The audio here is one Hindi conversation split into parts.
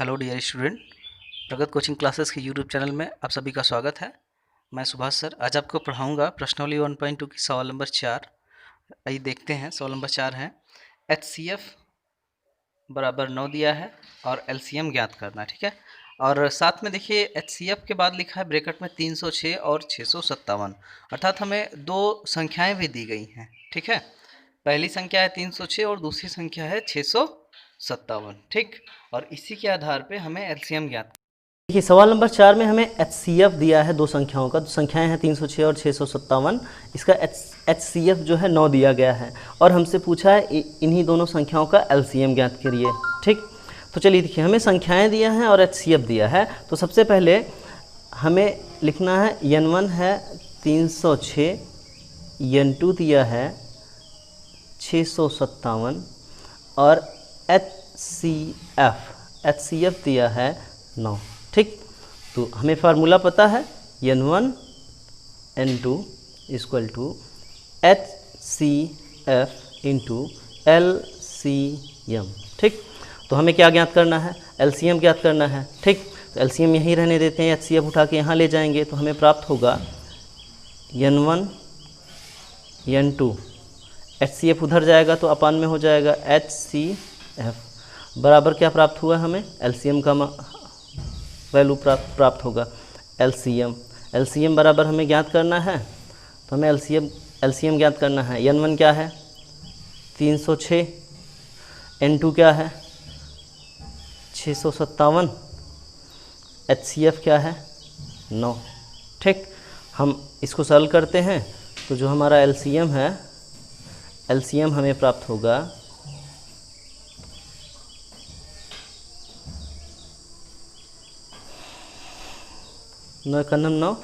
हेलो डियर स्टूडेंट, प्रगत कोचिंग क्लासेस के यूट्यूब चैनल में आप सभी का स्वागत है। मैं सुभाष सर आज आपको पढ़ाऊंगा प्रश्नावली 1.2 की सवाल नंबर 4। आइए देखते हैं। सवाल नंबर 4 है HCF बराबर 9 दिया है और LCM ज्ञात करना है। ठीक है, और साथ में देखिए HCF के बाद लिखा है ब्रैकेट में 306 और 657, अर्थात हमें दो संख्याएं भी दी गई हैं। ठीक है, पहली संख्या है 306 और दूसरी संख्या है 657। ठीक, और इसी के आधार पे हमें LCM ज्ञात। देखिए सवाल नंबर 4 में हमें HCF दिया है दो संख्याओं का, संख्याएं हैं 306 और 657। इसका HCF जो है 9 दिया गया है और हमसे पूछा है इन्हीं दोनों संख्याओं का LCM ज्ञात करिए। ठीक, तो चलिए देखिए हमें संख्याएं दिया हैं और HCF दिया है। तो सबसे पहले हमें लिखना है N1 है 306, N2 दिया है 657 और HCF दिया है 9। ठीक, तो हमें फार्मूला पता है N1 N2 equal to HCF into LCM। ठीक, तो हमें क्या ज्ञात करना है? LCM ज्ञात करना है। ठीक, तो LCM यहीं रहने देते हैं, HCF उठा के यहाँ ले जाएंगे तो हमें प्राप्त होगा N1 N2, HCF उधर जाएगा तो अपान में हो जाएगा HCF बराबर क्या प्राप्त हुआ? हमें LCM का वैल्यू प्राप्त होगा LCM बराबर हमें ज्ञात करना है, तो हमें LCM ज्ञात करना है। N1 क्या है? 306, N2 क्या है? 657, HCF क्या है? 9। ठीक, हम इसको सरल करते हैं तो जो हमारा LCM है, LCM हमें प्राप्त होगा 9 का 9,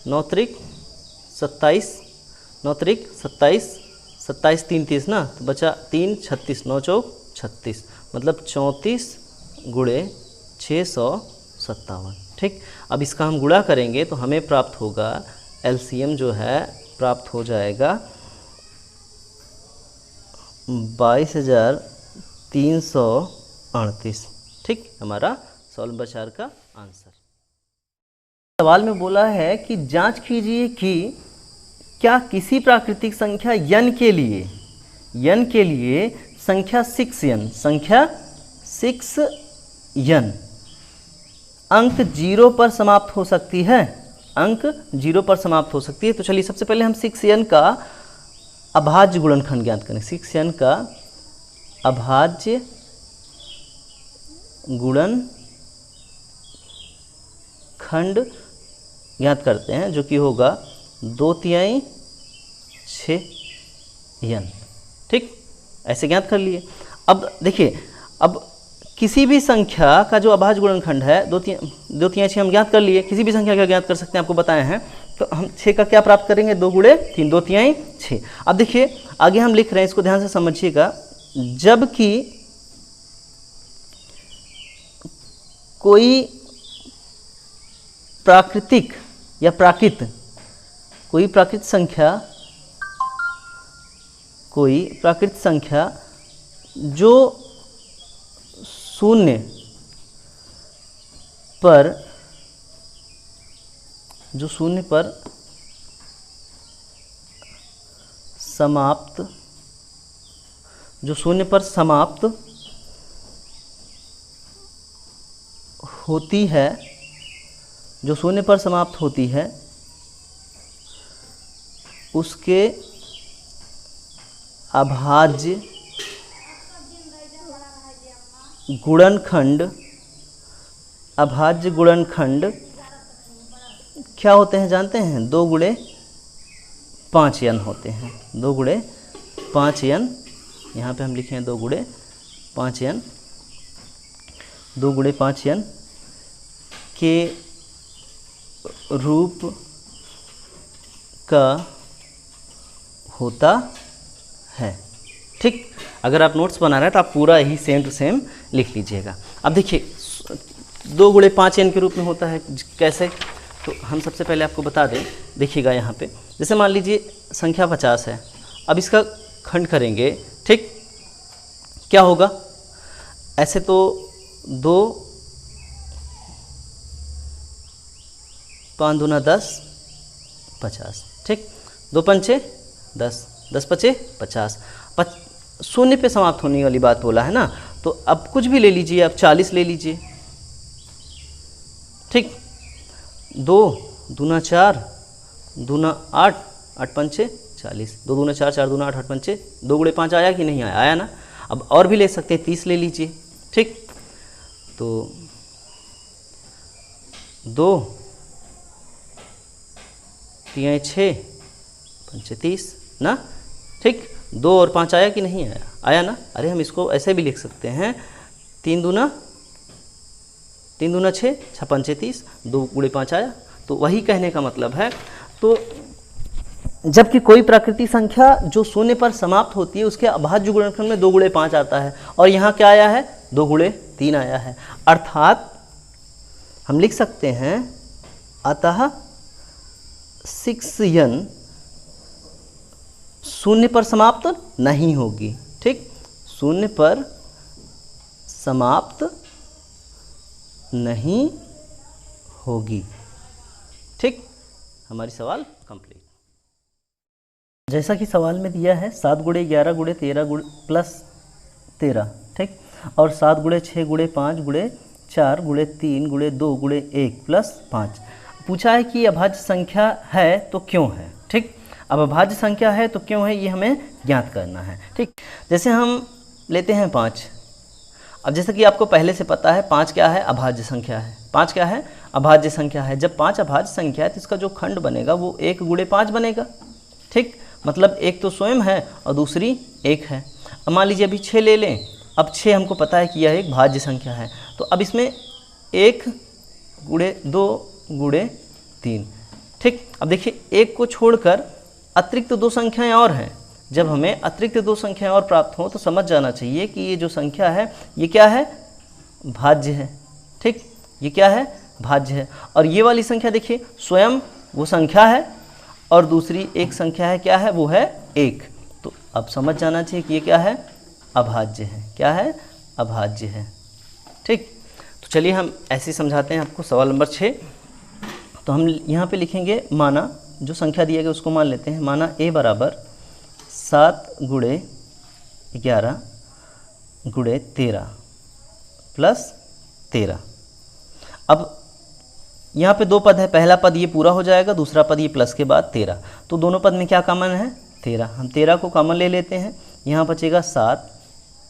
9 त्रिक 27, 9 त्रिक 27, 27 3 30 ना, तो बचा 3 36, 9 चौक 36, मतलब 34 गुणे 657। ठीक, अब इसका हम गुणा करेंगे तो हमें प्राप्त होगा LCM जो है प्राप्त हो जाएगा 22,338। ठीक, हमारा सवाल नंबर 4 का आंसर। सवाल में बोला है कि जांच कीजिए कि क्या किसी प्राकृतिक संख्या n के लिए संख्या 6n अंक 0 पर समाप्त हो सकती है। अंक 0 पर समाप्त हो सकती है। तो चलिए सबसे पहले हम 6n का अभाज्य गुणनखंड ज्ञात करें। 6n का अभाज्य गुणनखंड ज्ञात करते हैं, जो कि होगा 2/3 6n। ठीक, ऐसे ज्ञात कर लिए। अब देखिए, अब किसी भी संख्या का जो अभाज्य गुणनखंड है 2/3 6 हम ज्ञात कर लिए। किसी भी संख्या का ज्ञात कर सकते हैं, आपको बताए हैं। तो हम 6 का क्या प्राप्त करेंगे? 2 गुणे 3, 2/3 6। अब देखिए आगे हम लिख रहे हैं, इसको ध्यान से समझिएगा। जबकि कोई प्राकृतिक या कोई प्राकृतिक संख्या जो शून्य पर समाप्त होती है, उसके अभाज्य गुणनखंड क्या होते हैं जानते हैं? 2 गुणे 5n होते हैं। 2 गुणे 5n, यहाँ पे हम लिखे हैं 2 गुणे 5n। 2 गुणे 5n के रूप का होता है। ठीक, अगर आप नोट्स बना रहे हैं तो आप पूरा ही सेम टू सेम लिख लीजिएगा। अब देखिए 2 गुणे 5n के रूप में होता है कैसे? तो हम सबसे पहले आपको बता दें, देखिएगा यहाँ पे, जैसे मान लीजिए संख्या 50 है। अब इसका खंड करेंगे। ठीक, क्या होगा? ऐसे तो 2 5 दूना 10, 50। ठीक, 2 पंचे 10, 10 पचे 50, शून्य पे समाप्त होने वाली बात बोला है ना, तो अब कुछ भी ले लीजिए, आप 40 ले लीजिए। ठीक, 2 दूना 4, दूना 8, 8 पंचे 40, 2 दूना 4, 4 दूना 8, 8 पंचे 2 गुणे 5 आया कि नहीं आया? आया ना। अब और भी ले सकते हैं, 30 ले लीजिए। ठीक, तो 2 3 6 5 30 ना। ठीक, 2 और 5 आया कि नहीं आया? आया ना। अरे हम इसको ऐसे भी लिख सकते हैं, 3 दूना 6, 6 पंचे 30, 2 गुणे 5 आया। तो वही कहने का मतलब है। तो जबकि कोई प्राकृतिक संख्या जो शून्य पर समाप्त होती है उसके अभाज्य गुणनखंड में 2 गुणे 5 आता है, और यहाँ क्या आया है? 2 गुणे 3 आया है। अर्थात हम लिख सकते हैं अतः 6n शून्य पर समाप्त नहीं होगी। ठीक, शून्य पर समाप्त नहीं होगी। ठीक, हमारी सवाल कंप्लीट। जैसा कि सवाल में दिया है 7 गुणे 11 गुणे 13 प्लस 13। ठीक, और 7 गुणे 6 गुणे 5 गुणे 4 गुणे 3 गुणे 2 गुणे 1 प्लस 5। पूछा है कि अभाज्य संख्या है तो क्यों है। ठीक, अब अभाज्य संख्या है तो क्यों है ये हमें ज्ञात करना है। ठीक, जैसे हम लेते हैं 5। अब जैसे कि आपको पहले से पता है 5 क्या है? अभाज्य संख्या है। 5 क्या है? अभाज्य संख्या है। जब 5 अभाज्य संख्या है तो इसका जो खंड बनेगा वो 1 गुणे 5 बनेगा। ठीक, मतलब एक तो स्वयं है और दूसरी 1 है। अब मान लीजिए अभी 6 ले लें। अब 6 हमको पता है कि यह एक भाज्य संख्या है, तो अब इसमें 1 गुणे 2 गुणे 3। ठीक, अब देखिए 1 को छोड़कर अतिरिक्त 2 संख्याएं और हैं। जब हमें अतिरिक्त 2 संख्याएं और प्राप्त हों तो समझ जाना चाहिए कि ये जो संख्या है ये क्या है? भाज्य है। ठीक, ये क्या है? भाज्य है। और ये वाली संख्या देखिए स्वयं वो संख्या है और दूसरी एक संख्या है, क्या है? वो है 1। तो अब समझ जाना चाहिए कि ये क्या है? अभाज्य है। क्या है? अभाज्य है। ठीक, तो चलिए हम ऐसे समझाते हैं आपको। सवाल नंबर 6, तो हम यहाँ पे लिखेंगे माना, जो संख्या दिया गया उसको मान लेते हैं। माना a बराबर 7 गुणे 11 गुणे 13 प्लस 13। अब यहाँ पे 2 पद है, पहला पद ये पूरा हो जाएगा, दूसरा पद ये प्लस के बाद 13। तो दोनों पद में क्या कॉमन है? 13। हम 13 को कॉमन ले लेते हैं। यहाँ बचेगा 7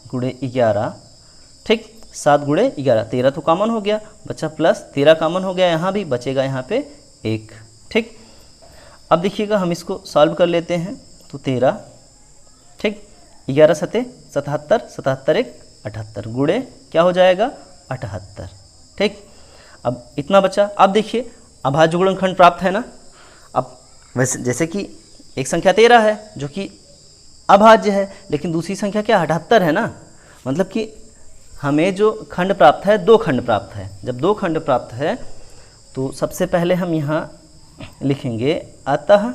गुणे 11। ठीक, 7 गुणे 11, 13 तो कॉमन हो गया, बचा प्लस 13 कॉमन हो गया, यहाँ भी बचेगा यहाँ पे 1। ठीक, अब देखिएगा हम इसको सॉल्व कर लेते हैं। तो 13, ठीक, 11 सते 77, 77 1 78 गुणे क्या हो जाएगा? 78। ठीक, अब इतना बचा। अब देखिए अभाज्य गुणनखंड प्राप्त है ना। अब वैसे जैसे कि एक संख्या 13 है जो कि अभाज्य है, लेकिन दूसरी संख्या क्या? 78 है ना। मतलब कि हमें जो खंड प्राप्त है, 2 खंड प्राप्त है। जब 2 खंड प्राप्त है तो सबसे पहले हम यहाँ लिखेंगे अतः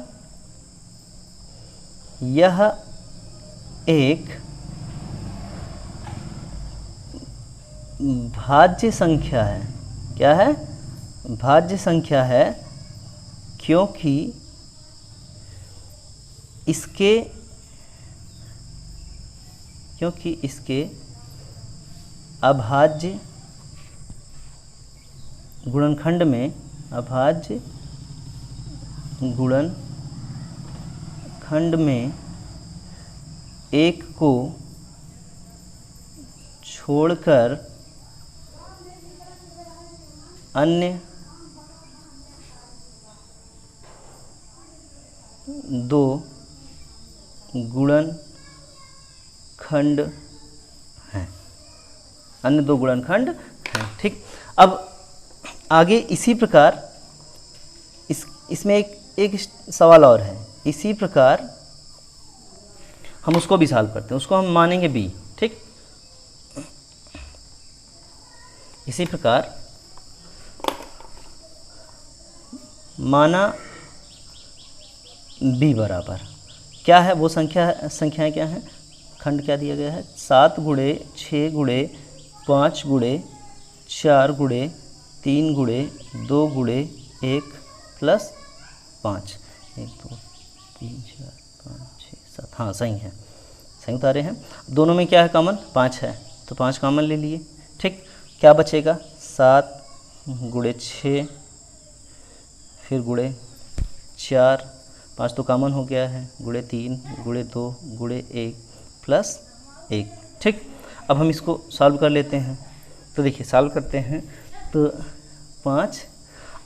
यह एक भाज्य संख्या है। क्या है? भाज्य संख्या है, क्योंकि इसके अभाज्य गुणनखंड में, अभाज्य गुणनखंड में 1 को छोड़कर अन्य 2 गुणनखंड हैं। अन्य 2 गुणनखंड हैं। ठीक, अब आगे इसी प्रकार इसमें एक सवाल और है। इसी प्रकार हम उसको भी सॉल्व करते हैं, उसको हम मानेंगे b। ठीक, इसी प्रकार माना b बराबर क्या है? वो संख्याएं क्या हैं? खंड क्या दिया गया है? 7 गुणे 6 गुणे 5 गुणे 4 गुणे 3 गुणे 2 गुणे 1 प्लस 5, 1 2 3 4 5 6 7, हाँ सही है, सही उतारे हैं। दोनों में क्या है कॉमन, 5 है, तो 5 कॉमन ले लिए। ठीक, क्या बचेगा, 7 गुणे 6 फिर गुणे 4, 5 तो कॉमन हो गया है, गुणे 3 गुणे 2 गुणे 1 प्लस 1। ठीक, अब हम इसको सॉल्व कर लेते हैं। तो देखिए सॉल्व करते हैं तो 5,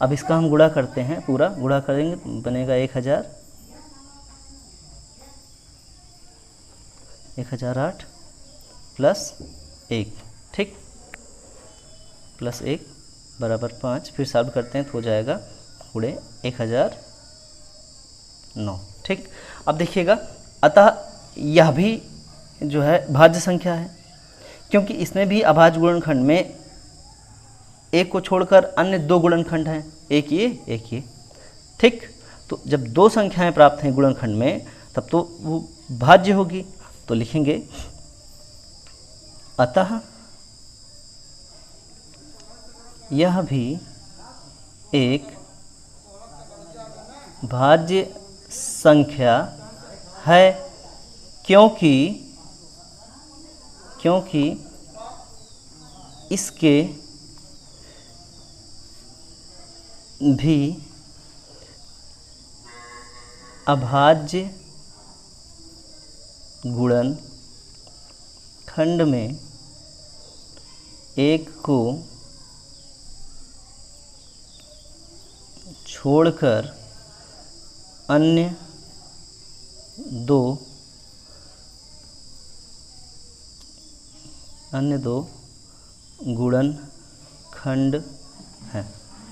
अब इसका हम गुणा करते हैं, पूरा गुणा करेंगे बनेगा 1008 प्लस 1। ठीक, प्लस 1 बराबर 5, फिर सॉल्व करते हैं तो हो जाएगा गुणे 1009। ठीक, अब देखिएगा, अतः यह भी जो है भाज्य संख्या है, क्योंकि इसमें भी अभाज्य गुणनखंड में एक को छोड़कर अन्य 2 गुणनखंड हैं, एक ये। ठीक, तो जब 2 संख्याएं प्राप्त हैं गुणनखंड में तब तो वो भाज्य होगी। तो लिखेंगे अतः यह भी एक भाज्य संख्या है, क्योंकि इसके भी अभाज्य गुणनखंड में एक को छोड़कर अन्य 2 गुणनखंड हैं।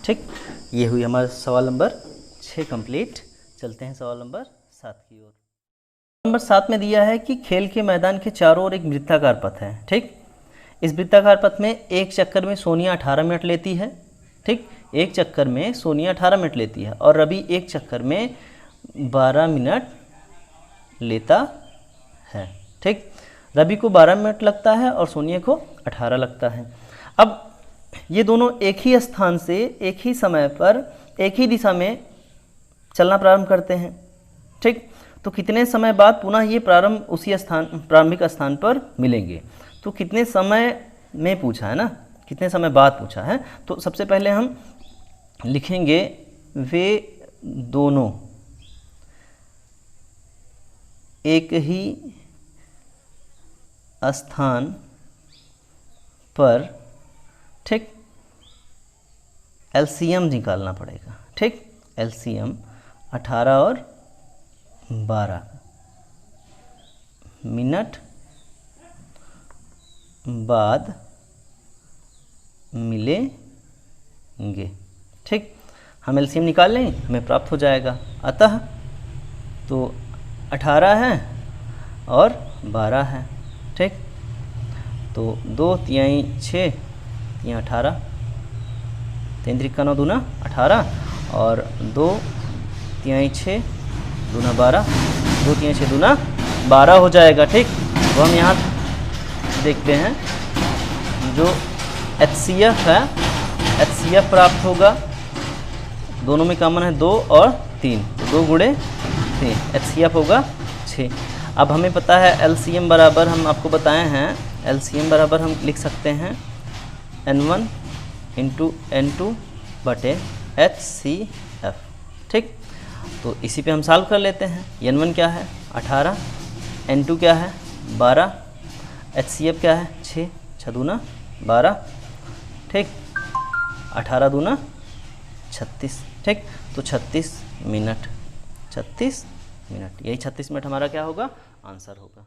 ठीक, ये हुई हमारा सवाल नंबर 6 कंप्लीट। चलते हैं सवाल नंबर 7 की ओर। नंबर 7 में दिया है कि खेल के मैदान के चारों ओर एक वृत्ताकार पथ है। ठीक, इस वृत्ताकार पथ में एक चक्कर में सोनिया 18 मिनट लेती है। ठीक, एक चक्कर में सोनिया 18 मिनट लेती है और रवि एक चक्कर में 12 मिनट लेता है। ठीक, रवि को 12 मिनट लगता है और सोनिया को 18 लगता है। अब ये दोनों एक ही स्थान से एक ही समय पर एक ही दिशा में चलना प्रारंभ करते हैं। ठीक, तो कितने समय बाद पुनः ये प्रारंभिक स्थान पर मिलेंगे। तो कितने समय में पूछा है ना, कितने समय बाद पूछा है। तो सबसे पहले हम लिखेंगे वे दोनों एक ही स्थान पर, ठीक, एलसीएम निकालना पड़ेगा। ठीक, एलसीएम 18 और 12 मिनट बाद मिलेंगे। ठीक, हम एलसीएम निकाल लें, हमें प्राप्त हो जाएगा। अतः तो 18 है और 12 है। ठीक, तो 2 तिहाई 6 यहाँ 18, 3 त्रिका 9 दूना 18 और 2 तिहाई 6 दूना 12, 2 तिहाई 6 दूना 12 हो जाएगा। ठीक, तो हम यहाँ देखते हैं जो HCF है, HCF प्राप्त होगा। दोनों में कॉमन है 2 और 3, तो 2 गुणे 3, HCF होगा 6। अब हमें पता है LCM बराबर, हम आपको बताए हैं LCM बराबर हम लिख सकते हैं N1 इंटू N2 बटे HCF। ठीक, तो इसी पे हम सॉल्व कर लेते हैं। N1 क्या है 18, N2 क्या है 12, HCF क्या है 6, 6 दूना 12। ठीक, 18 दूना 36। ठीक, तो 36 मिनट, 36 मिनट, यही 36 मिनट हमारा क्या होगा, आंसर होगा।